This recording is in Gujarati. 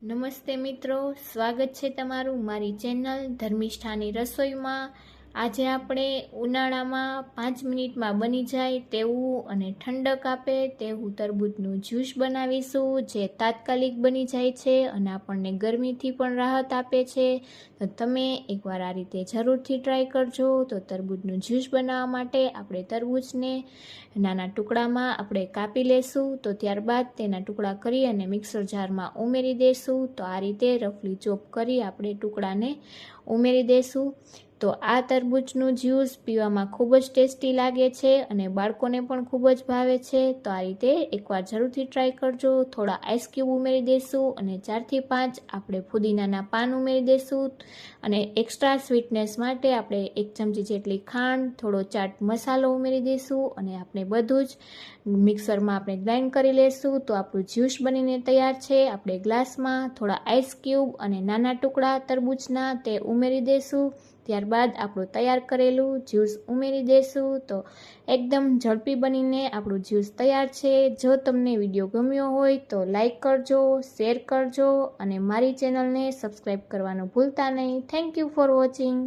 નમસ્તે મિત્રો, સ્વાગત છે તમારું મારી ચેનલ ધર્મિષ્ઠાની રસોઈમાં। આજે આપણે ઉનાળામાં 5 મિનિટમાં બની જાય તેવું અને ઠંડક આપે તેવું તરબૂચનું જ્યુસ બનાવીશું, જે તાત્કાલિક બની જાય છે અને આપણને ગરમીથી પણ રાહત આપે છે। તો તમે એકવાર આ રીતે જરૂરથી ટ્રાય કરજો। તો તરબૂચનું જ્યુસ બનાવવા માટે આપણે તરબૂચને નાના ટુકડામાં આપણે કાપી લેશું। તો ત્યારબાદ તેના ટુકડા કરી અને મિક્સર જારમાં ઉમેરી દેશું। તો આ રીતે રફલી ચોપ કરી આપણે ટુકડાને ઉમેરી દેશું। તો આ તરબૂચનું જ્યુસ પીવામાં ખૂબ જ ટેસ્ટી લાગે છે અને બાળકોને પણ ખૂબ જ ભાવે છે। તો આ રીતે એકવાર જરૂરથી ટ્રાય કરજો। થોડા આઈસ ક્યુબ ઉમેરી દેશું અને 4 થી 5 આપણે ફુદીનાના પાન ઉમેરી દેશું અને એક્સ્ટ્રા સ્વીટનેસ માટે આપણે 1 ચમચી જેટલી ખાંડ, થોડો ચાટ મસાલો ઉમેરી દઈશું અને આપણે બધું જ મિક્સરમાં આપણે ગ્રાઇન્ડ કરી લેશું। તો આપણું જ્યુસ બનીને તૈયાર છે। આપણે ગ્લાસમાં થોડા આઈસ ક્યુબ અને નાના ટુકડા તરબૂચના તે ઉમેરી દેશું। ત્યારબાદ આપણું તૈયાર કરેલું જ્યુસ ઉમેરી દેશું। તો એકદમ ઝડપી બનીને આપણું જ્યુસ તૈયાર છે। જો તમને વિડીયો ગમ્યો હોય તો લાઈક કરજો, શેર કરજો અને મારી ચેનલને સબસ્ક્રાઈબ કરવાનું ભૂલતા નહીં। Thank you for watching.